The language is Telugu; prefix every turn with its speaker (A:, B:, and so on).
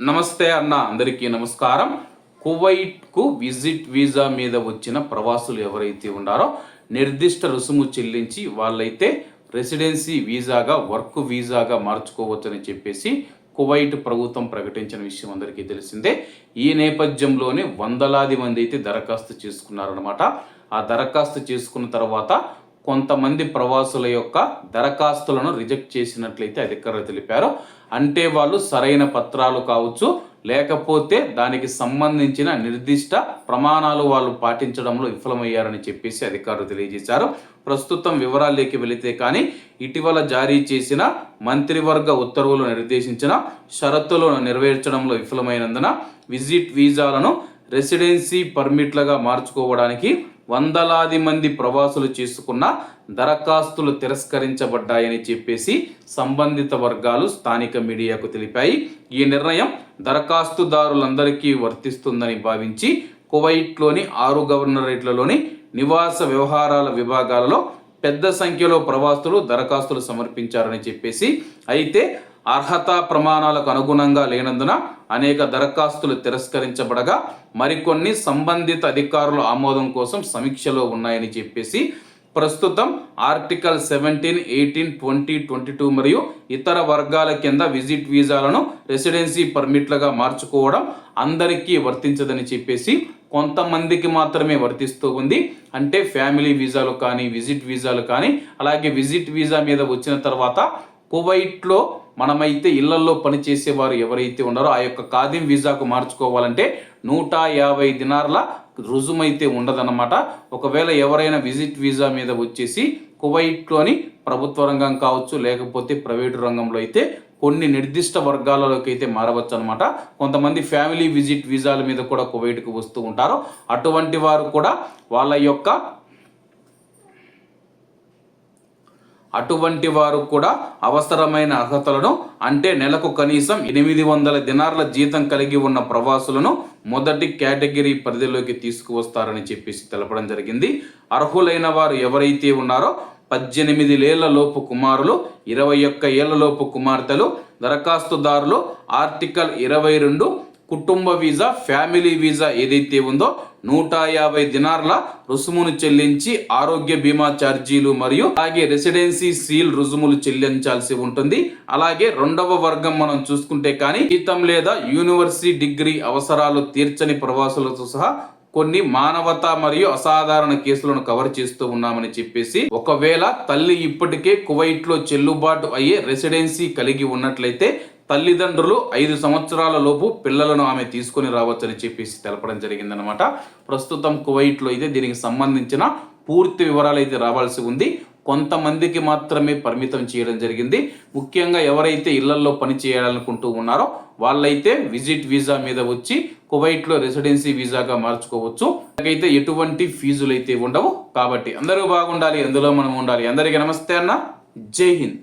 A: నమస్తే అన్న, అందరికీ నమస్కారం. కువైట్కు విజిట్ వీసా మీద వచ్చిన ప్రవాసులు ఎవరైతే ఉన్నారో నిర్దిష్ట రుసుము చెల్లించి వాళ్ళైతే రెసిడెన్సీ వీసాగా వర్క్ వీసాగా మార్చుకోవచ్చని చెప్పేసి కువైట్ ప్రభుత్వం ప్రకటించిన విషయం అందరికీ తెలిసిందే. ఈ నేపథ్యంలోనే వందలాది మంది అయితే దరఖాస్తు చేసుకున్నారనమాట. ఆ దరఖాస్తు చేసుకున్న తర్వాత కొంతమంది ప్రవాసుల యొక్క దరఖాస్తులను రిజెక్ట్ చేసినట్లయితే అధికారులు తెలిపారు. అంటే వాళ్ళు సరైన పత్రాలు కావచ్చు, లేకపోతే దానికి సంబంధించిన నిర్దిష్ట ప్రమాణాలు వాళ్ళు పాటించడంలో విఫలమయ్యారని చెప్పేసి అధికారులు తెలియజేశారు. ప్రస్తుతం వివరాల్లోకి వెళితే కానీ ఇటీవల జారీ చేసిన మంత్రివర్గ ఉత్తర్వులు నిర్దేశించిన షరతులను నెరవేర్చడంలో విఫలమైనందున విజిట్ వీసాలను రెసిడెన్సీ పర్మిట్లుగా మార్చుకోవడానికి వందలాది మంది ప్రవాసులు చేసుకున్న దరఖాస్తులు తిరస్కరించబడ్డాయని చెప్పేసి సంబంధిత వర్గాలు స్థానిక మీడియాకు తెలిపాయి. ఈ నిర్ణయం దరఖాస్తుదారులందరికీ వర్తిస్తుందని భావించి కువైట్లోని 6 గవర్నరేట్లలోని నివాస వ్యవహారాల విభాగాలలో పెద్ద సంఖ్యలో ప్రవాసులు దరఖాస్తులు సమర్పించారని చెప్పేసి, అయితే అర్హత ప్రమాణాలకు అనుగుణంగా లేనందున అనేక దరఖాస్తులు తిరస్కరించబడగా మరికొన్ని సంబంధిత అధికారుల ఆమోదం కోసం సమీక్షలో ఉన్నాయని చెప్పేసి, ప్రస్తుతం ఆర్టికల్ 17, 18, 20, 22 మరియు ఇతర వర్గాల కింద విజిట్ వీసాలను రెసిడెన్సీ పర్మిట్లుగా మార్చుకోవడం అందరికీ వర్తించదని చెప్పేసి కొంతమందికి మాత్రమే వర్తిస్తూ ఉంది. అంటే ఫ్యామిలీ వీసాలు కానీ, విజిట్ వీసాలు కానీ, అలాగే విజిట్ వీసా మీద వచ్చిన తర్వాత కువైట్లో మనమైతే ఇళ్లలో పనిచేసేవారు ఎవరైతే ఉన్నారో ఆ యొక్క ఖాదీం వీసాకు మార్చుకోవాలంటే 150 దినార్ల రుజుమైతే ఉండదన్నమాట. ఒకవేళ ఎవరైనా విజిట్ వీసా మీద వచ్చేసి కువైట్లోని ప్రభుత్వ రంగం కావచ్చు, లేకపోతే ప్రైవేటు రంగంలో అయితే కొన్ని నిర్దిష్ట వర్గాలలోకి అయితే మారవచ్చు అనమాట. కొంతమంది ఫ్యామిలీ విజిట్ వీసాల మీద కూడా కువైట్కు వస్తూ ఉంటారు. అటువంటి వారు కూడా అవసరమైన అర్హతలను, అంటే నెలకు కనీసం 800 దినార్ల జీతం కలిగి ఉన్న ప్రవాసులను మొదటి కేటగిరీ పరిధిలోకి తీసుకువస్తారని చెప్పేసి తెలపడం జరిగింది. అర్హులైన వారు ఎవరైతే ఉన్నారో 18 ఏళ్ల లోపు కుమారులు, 21 ఏళ్ల లోపు కుమార్తెలు, దరఖాస్తుదారులు ఆర్టికల్ 22 కుటుంబ వీసా, ఫ్యామిలీ వీసా ఏదైతే ఉందో 150 దినార్ల రుసుమును చెల్లించి ఆరోగ్య బీమా ఛార్జీలు మరియు అలాగే రెసిడెన్సీ సీల్ రుసుములు చెల్లించాల్సి ఉంటుంది. అలాగే రెండవ వర్గం మనం చూసుకుంటే కానీ జీతం లేదా యూనివర్సిటీ డిగ్రీ అవసరాలు తీర్చని ప్రవాసులతో సహా కొన్ని మానవతా మరియు అసాధారణ కేసులను కవర్ చేస్తూ ఉన్నామని చెప్పేసి, ఒకవేళ తల్లి ఇప్పటికే కువైట్లో చెల్లుబాటు అయ్యే రెసిడెన్సీ కలిగి ఉన్నట్లయితే తల్లిదండ్రులు 5 సంవత్సరాల లోపు పిల్లలను ఆమె తీసుకొని రావచ్చని చెప్పేసి తెలపడం జరిగిందనమాట. ప్రస్తుతం కువైట్లో అయితే దీనికి సంబంధించిన పూర్తి వివరాలు అయితే రావాల్సి ఉంది. కొంతమందికి మాత్రమే పరిమితం చేయడం జరిగింది. ముఖ్యంగా ఎవరైతే ఇళ్లలో పని చేయాలనుకుంటూ ఉన్నారో వాళ్ళైతే విజిట్ వీసా మీద వచ్చి కువైట్లో రెసిడెన్సీ వీసాగా మార్చుకోవచ్చు. అయితే ఎటువంటి ఫీజులు అయితే ఉండవు. కాబట్టి అందరూ బాగుండాలి, అందులో మనం ఉండాలి. అందరికీ నమస్తే అన్న, జై హింద్.